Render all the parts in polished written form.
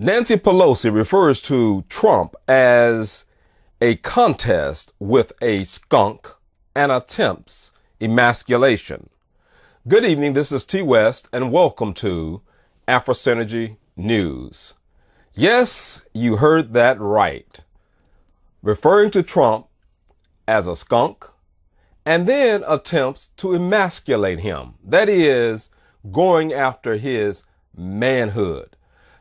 Nancy Pelosi refers to Trump as a contest with a skunk and attempts emasculation. Good evening, this is T. West, and welcome to AfriSynergyNews. Yes, you heard that right. Referring to Trump as a skunk, and then attempts to emasculate him. That is, going after his manhood.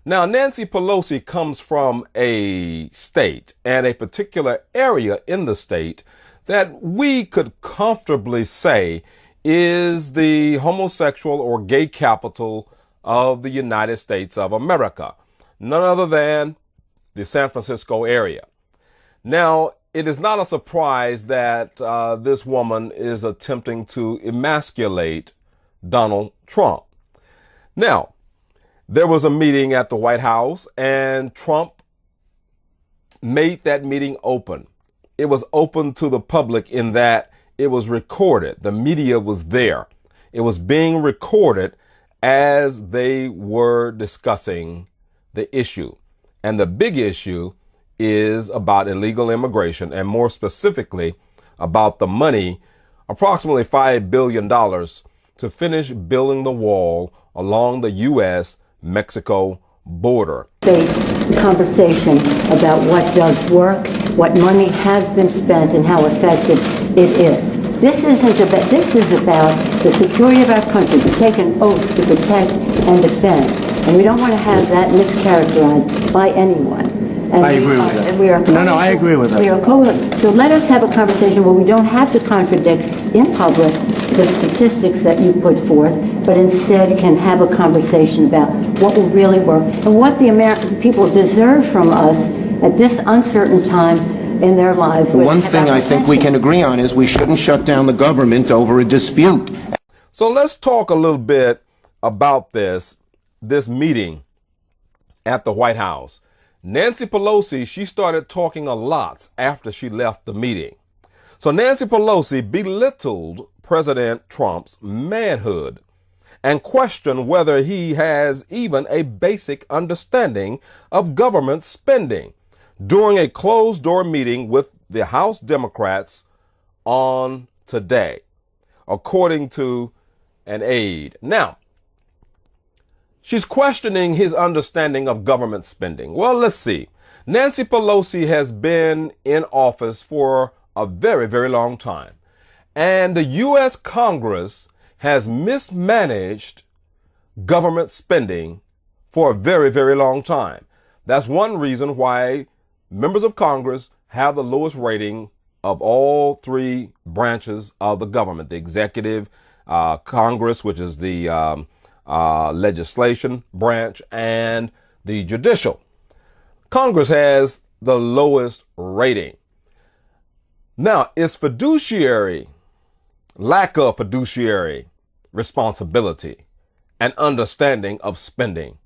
Now, Nancy Pelosi comes from a state and a particular area in the state that we could comfortably say is the homosexual or gay capital of the United States of America. None other than the San Francisco area. Now, it is not a surprise that this woman is attempting to emasculate Donald Trump. Now, there was a meeting at the White House, and Trump made that meeting open. It was open to the public in that it was recorded. The media was there. It was being recorded as they were discussing the issue. And the big issue is about illegal immigration, and more specifically about the money, approximately $5 billion, to finish building the wall along the U.S.-Mexico border. The conversation about what does work, what money has been spent, and how effective it is. This is about the security of our country, to take an oath to protect and defend. And we don't want to have that mischaracterized by anyone. And I agree with that. I agree with that. So let us have a conversation where we don't have to contradict in public the statistics that you put forth, but instead can have a conversation about what will really work and what the American people deserve from us at this uncertain time in their lives. One thing I think we can agree on is we shouldn't shut down the government over a dispute. So let's talk a little bit about this meeting at the White House. Nancy Pelosi, she started talking a lot after she left the meeting. So Nancy Pelosi belittled President Trump's manhood and questioned whether he has even a basic understanding of government spending during a closed-door meeting with the House Democrats on today, according to an aide. Now, she's questioning his understanding of government spending. Well, let's see. Nancy Pelosi has been in office for a very, very long time. And the U.S. Congress has mismanaged government spending for a very, very long time. That's one reason why members of Congress have the lowest rating of all three branches of the government. The executive, Congress, which is the legislation branch, and the judicial. Congress has the lowest rating. Now, lack of fiduciary responsibility and understanding of spending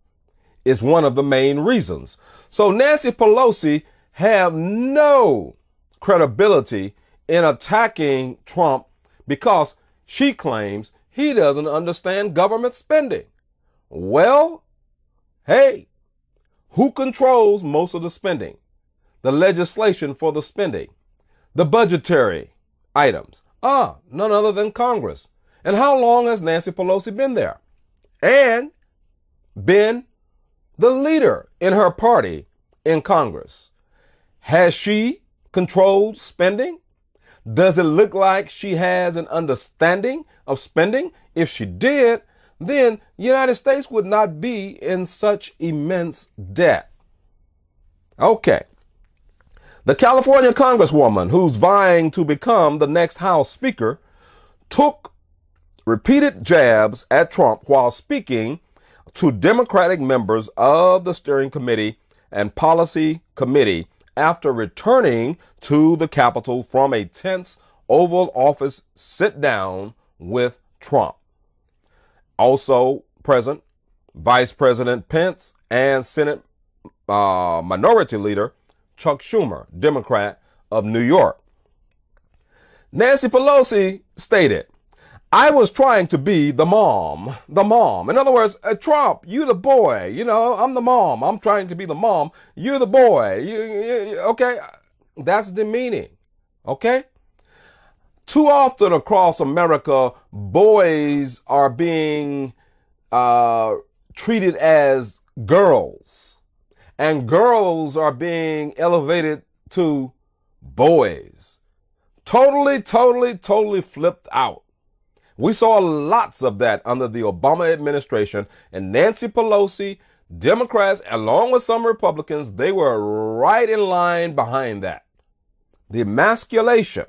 is one of the main reasons. So Nancy Pelosi have no credibility in attacking Trump because she claims he doesn't understand government spending. Well, hey, who controls most of the spending? The legislation for the spending, the budgetary items. None other than Congress. And how long has Nancy Pelosi been there? And been the leader in her party in Congress. Has she controlled spending? Does it look like she has an understanding of spending? If she did, then the United States would not be in such immense debt. Okay. The California Congresswoman, who's vying to become the next House Speaker, took repeated jabs at Trump while speaking to Democratic members of the Steering Committee and Policy Committee after returning to the Capitol from a tense Oval Office sit-down with Trump. Also present, Vice President Pence and Senate Minority Leader Chuck Schumer, Democrat of New York. Nancy Pelosi stated, I was trying to be the mom. The mom. In other words, Trump, you the boy. You know, I'm the mom. I'm trying to be the mom. You're the boy. Okay? That's demeaning. Okay? Too often across America, boys are being treated as girls. And girls are being elevated to boys. Totally flipped out. We saw lots of that under the Obama administration, and Nancy Pelosi, Democrats, along with some Republicans, they were right in line behind that. The emasculation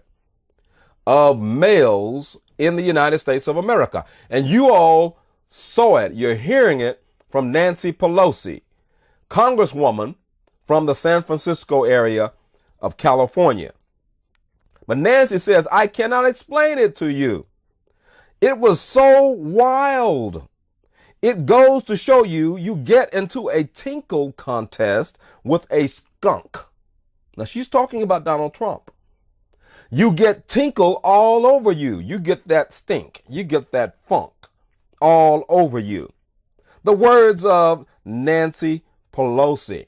of males in the United States of America. And you all saw it. You're hearing it from Nancy Pelosi, Congresswoman from the San Francisco area of California. But Nancy says, I cannot explain it to you. It was so wild. It goes to show you, you get into a tinkle contest with a skunk. Now, she's talking about Donald Trump. You get tinkle all over you. You get that stink. You get that funk all over you. The words of Nancy Pelosi.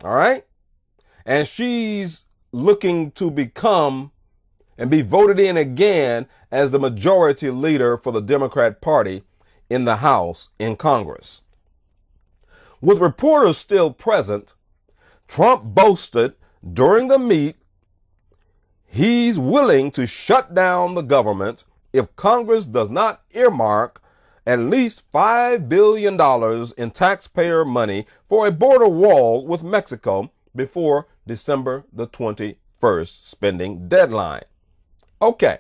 All right? And she's looking to become and be voted in again as the majority leader for the Democrat Party in the House in Congress. With reporters still present, Trump boasted during the meet he's willing to shut down the government if Congress does not earmark at least $5 billion in taxpayer money for a border wall with Mexico before December the 21st spending deadline. Okay.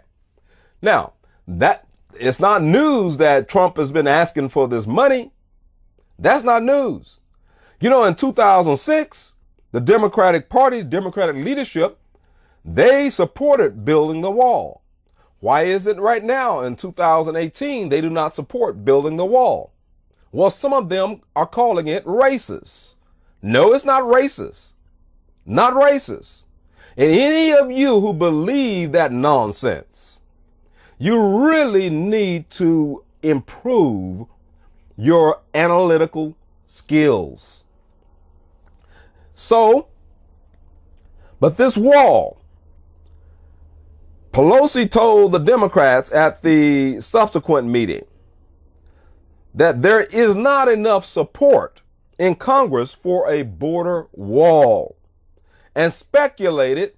Now, that it's not news that Trump has been asking for this money. That's not news. You know, in 2006, the Democratic Party, Democratic leadership, they supported building the wall. Why is it right now in 2018 they do not support building the wall? Well, some of them are calling it racist. No, it's not racist. Not racist. And any of you who believe that nonsense, you really need to improve your analytical skills. So, but this wall, Pelosi told the Democrats at the subsequent meeting that there is not enough support in Congress for a border wall, and speculated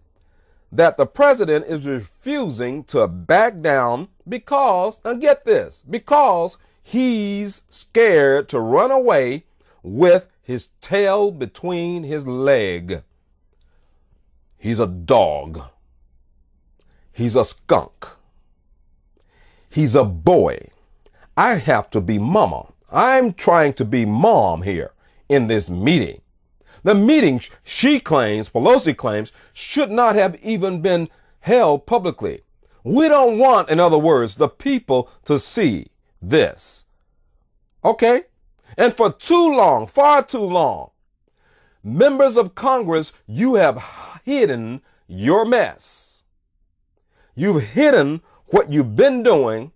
that the president is refusing to back down because, and get this, because he's scared to run away with his tail between his leg. He's a dog. He's a skunk. He's a boy. I have to be mama. I'm trying to be mom here in this meeting. The meeting, she claims, Pelosi claims, should not have even been held publicly. We don't want, in other words, the people to see this. Okay? And for too long, far too long, members of Congress, you have hidden your mess. You've hidden what you've been doing,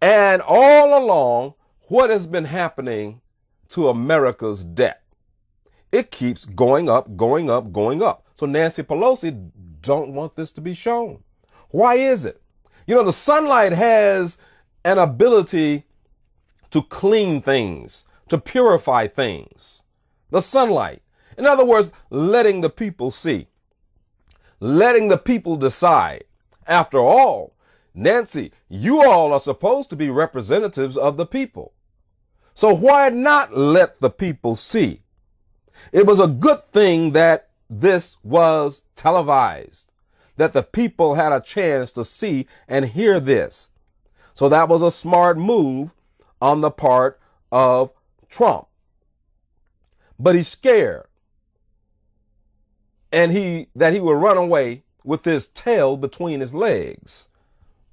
and all along, what has been happening to America's debt. It keeps going up, going up, going up. So Nancy Pelosi don't want this to be shown. Why is it? You know, the sunlight has an ability to clean things, to purify things. The sunlight. In other words, letting the people see. Letting the people decide. After all, Nancy, you all are supposed to be representatives of the people. So why not let the people see? It was a good thing that this was televised, that the people had a chance to see and hear this. So that was a smart move on the part of Trump. But he's scared. And that he will run away with his tail between his legs.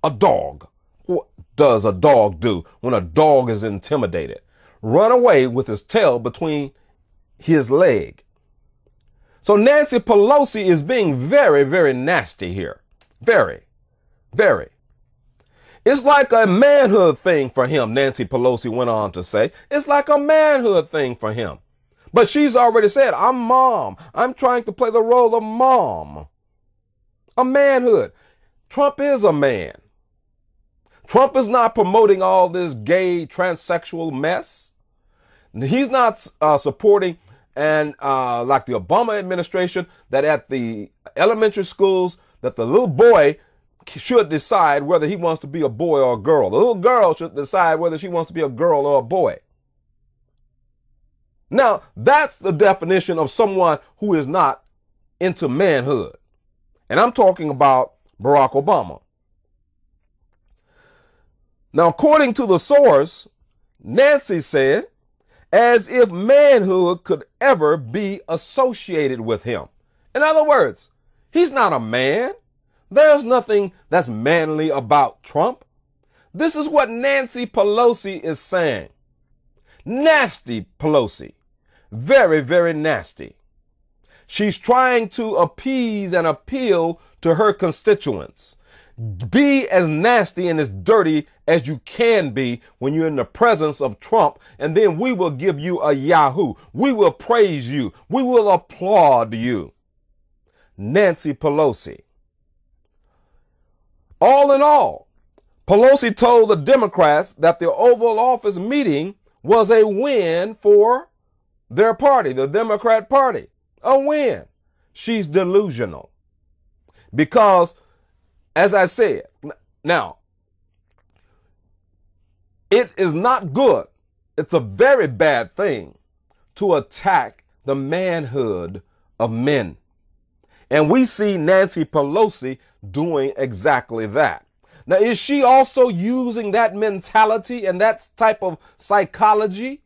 A dog. What does a dog do when a dog is intimidated? Run away with his tail between his leg. So Nancy Pelosi is being very, very nasty here. Very, very. It's like a manhood thing for him, Nancy Pelosi went on to say. It's like a manhood thing for him. But she's already said, I'm mom. I'm trying to play the role of mom. A manhood. Trump is a man. Trump is not promoting all this gay, transsexual mess. He's not supporting, and like the Obama administration, that at the elementary schools, that the little boy should decide whether he wants to be a boy or a girl. The little girl should decide whether she wants to be a girl or a boy. Now, that's the definition of someone who is not into manhood. And I'm talking about Barack Obama. Now, according to the source, Nancy said, as if manhood could ever be associated with him. In other words, he's not a man. There's nothing that's manly about Trump. This is what Nancy Pelosi is saying. Nasty Pelosi. Very, very nasty. She's trying to appease and appeal to her constituents. Be as nasty and as dirty as you can be when you're in the presence of Trump, and then we will give you a yahoo. We will praise you. We will applaud you. Nancy Pelosi. All in all, Pelosi told the Democrats that the Oval Office meeting was a win for their party, the Democrat Party. A win. She's delusional. Because, as I said, now, it is not good. It's a very bad thing to attack the manhood of men. And we see Nancy Pelosi doing exactly that. Now, is she also using that mentality and that type of psychology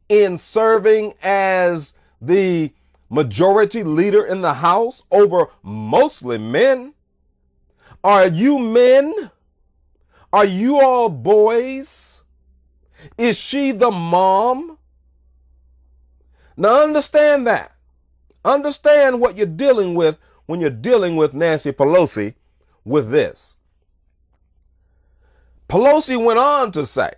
in serving as the majority leader in the House over mostly men? Are you men? Are you all boys? Is she the mom? Now understand that. Understand what you're dealing with when you're dealing with Nancy Pelosi with this. Pelosi went on to say,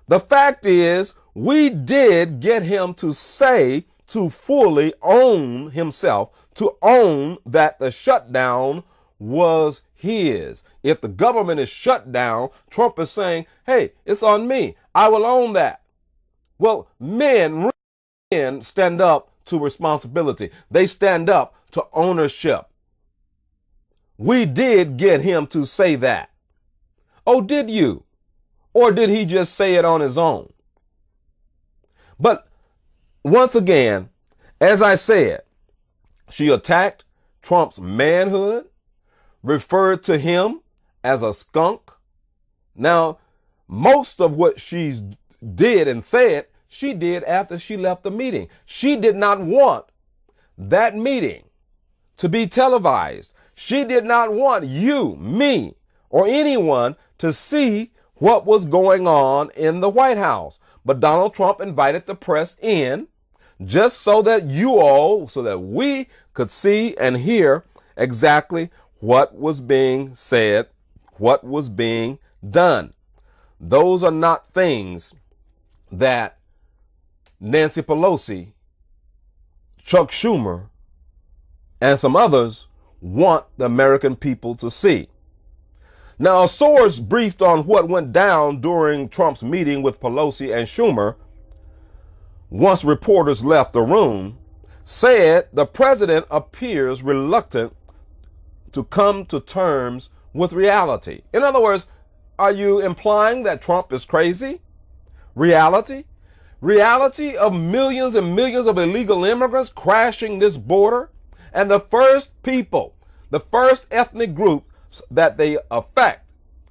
the fact is, we did get him to say, to fully own himself, to own that the shutdown was his. If the government is shut down, Trump is saying, hey, it's on me. I will own that. Well, men stand up to responsibility. They stand up to ownership. We did get him to say that. Oh, did you? Or did he just say it on his own? But once again, as I said, she attacked Trump's manhood, referred to him as a skunk. Now, most of what she did and said, she did after she left the meeting. She did not want that meeting to be televised. She did not want you, me, or anyone to see what was going on in the White House. But Donald Trump invited the press in just so that you all, so that we could see and hear exactly what was being said, what was being done. Those are not things that Nancy Pelosi, Chuck Schumer, and some others want the American people to see. Now, a source briefed on what went down during Trump's meeting with Pelosi and Schumer, once reporters left the room, said the president appears reluctant to come to terms with reality. In other words, are you implying that Trump is crazy? Reality? Reality of millions and millions of illegal immigrants crashing this border, and the first people, the first ethnic group that they affect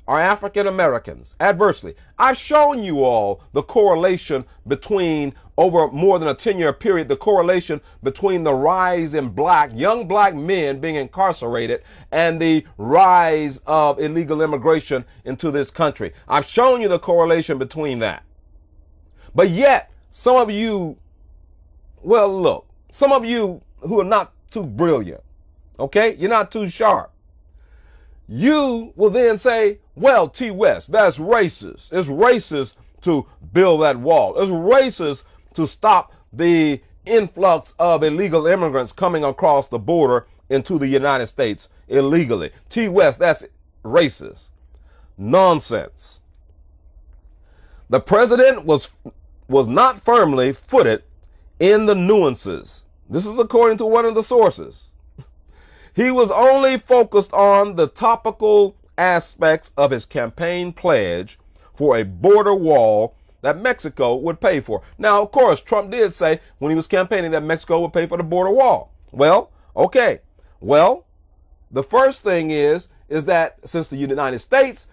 are African Americans adversely. I've shown you all the correlation between, over more than a 10-year period, the correlation between the rise in young black men being incarcerated and the rise of illegal immigration into this country. I've shown you the correlation between that. But yet, some of you, well, look, some of you who are not too brilliant, okay? You're not too sharp. You will then say, Well, T. West, that's racist. It's racist to build that wall. It's racist to stop the influx of illegal immigrants coming across the border into the United States illegally. T. West, that's racist. Nonsense. The president was not firmly footed in the nuances. This is according to one of the sources. He was only focused on the topical aspects of his campaign pledge for a border wall that Mexico would pay for. Now, of course, Trump did say when he was campaigning that Mexico would pay for the border wall. Well, okay. Well, the first thing is that since the United States,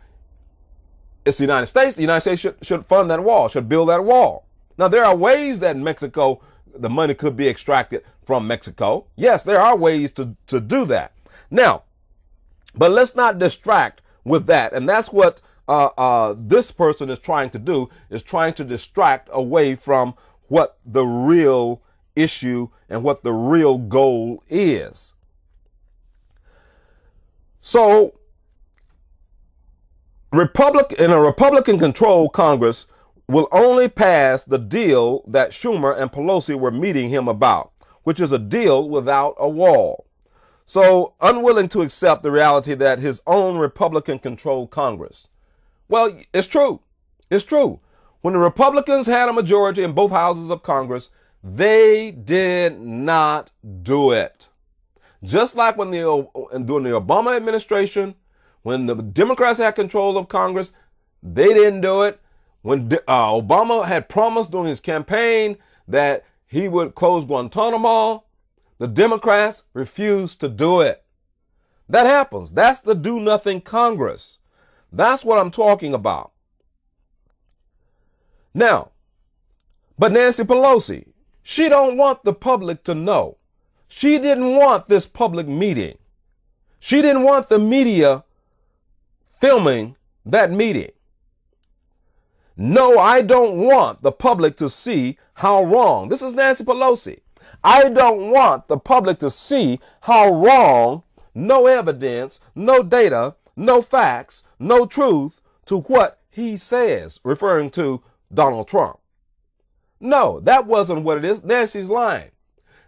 it's the United States, the United States should fund that wall, should build that wall. Now, there are ways that Mexico, the money could be extracted from Mexico. Yes, there are ways to do that. Now, but let's not distract with that. And that's what this person is trying to do, is trying to distract away from what the real issue and what the real goal is. So, in a Republican-controlled Congress will only pass the deal that Schumer and Pelosi were meeting him about, which is a deal without a wall. So, unwilling to accept the reality that his own Republican-controlled Congress. Well, it's true. It's true. When the Republicans had a majority in both houses of Congress, they did not do it. Just like during the Obama administration, when the Democrats had control of Congress, they didn't do it. When Obama had promised during his campaign that he would close Guantanamo, the Democrats refused to do it. That happens. That's the do-nothing Congress. That's what I'm talking about. Now, but Nancy Pelosi, she don't want the public to know. She didn't want this public meeting. She didn't want the media filming that meeting. No, I don't want the public to see how wrong. This is Nancy Pelosi. I don't want the public to see how wrong, no evidence, no data, no facts, no truth to what he says, referring to Donald Trump. No, that wasn't what it is. Nancy's lying.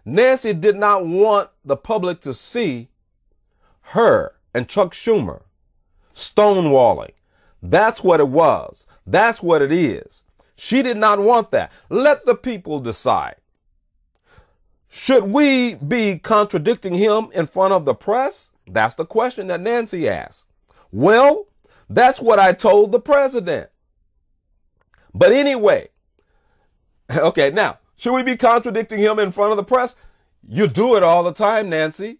Nancy did not want the public to see her and Chuck Schumer stonewalling. That's what it was. That's what it is. She did not want that. Let the people decide. Should we be contradicting him in front of the press? That's the question that Nancy asked. Well, that's what I told the president. But anyway, okay, now, should we be contradicting him in front of the press? You do it all the time, Nancy.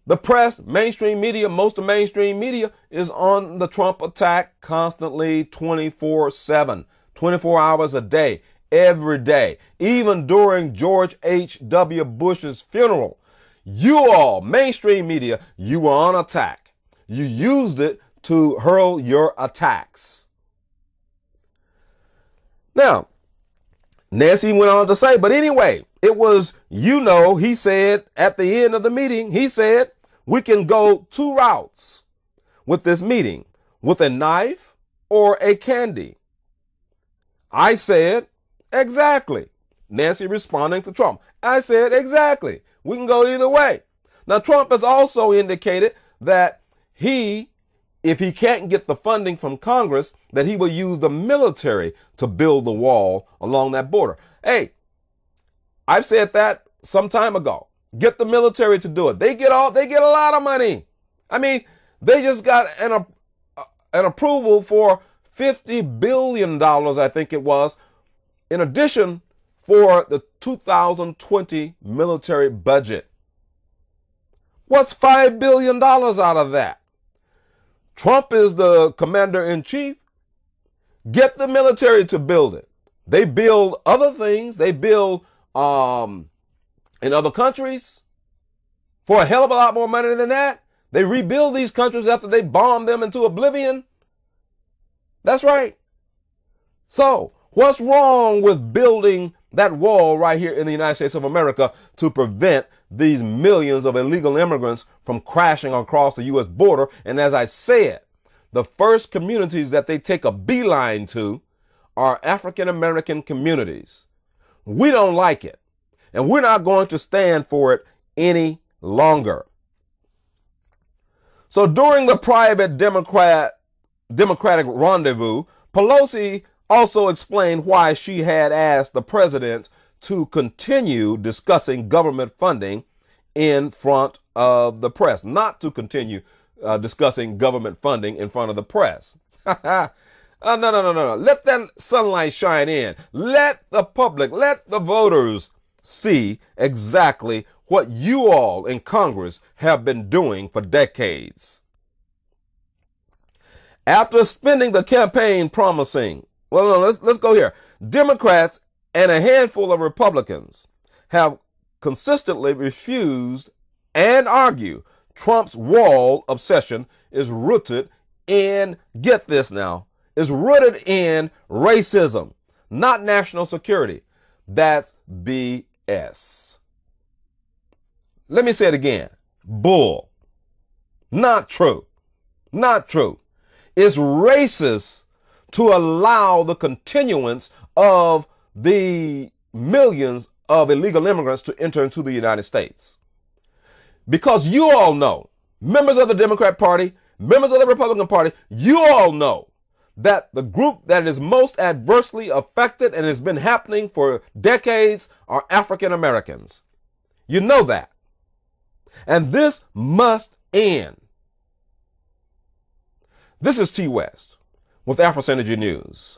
The press, mainstream media, most of mainstream media is on the Trump attack constantly 24/7, 24 hours a day, every day. Even during George H.W. Bush's funeral, you all, mainstream media, you were on attack. You used it to hurl your attacks. Now, Nancy went on to say, but anyway, it was, he said at the end of the meeting, he said, we can go two routes with this meeting, with a knife or a candy. I said, exactly. Nancy responding to Trump. I said, exactly. We can go either way. Now, Trump has also indicated that if he can't get the funding from Congress, that he will use the military to build the wall along that border. Hey, I've said that some time ago. Get the military to do it. They get a lot of money. I mean, they just got an approval for $50 billion, I think it was, in addition for the 2020 military budget. What's $5 billion out of that? Trump is the commander-in-chief. Get the military to build it. They build other things. They build in other countries for a hell of a lot more money than that. They rebuild these countries after they bomb them into oblivion. That's right. So, what's wrong with building that wall right here in the United States of America to prevent these millions of illegal immigrants from crashing across the U.S. border? And as I said, the first communities that they take a beeline to are African American communities. We don't like it, and we're not going to stand for it any longer. So during the private Democratic rendezvous, Pelosi also explained why she had asked the president to continue discussing government funding in front of the press, not to continue discussing government funding in front of the press. No. Let that sunlight shine in. Let the public, let the voters see exactly what you all in Congress have been doing for decades. After spending the campaign promising, let's go here. Democrats and a handful of Republicans have consistently refused and argue Trump's wall obsession is rooted in, get this now, is rooted in racism, not national security. That's BS. Let me say it again. Bull. Not true. Not true. It's racist to allow the continuance of the millions of illegal immigrants to enter into the United States. Because you all know, members of the Democrat Party, members of the Republican Party, you all know that the group that is most adversely affected and has been happening for decades are African Americans. You know that. And this must end. This is T. West with AfriSynergyNews.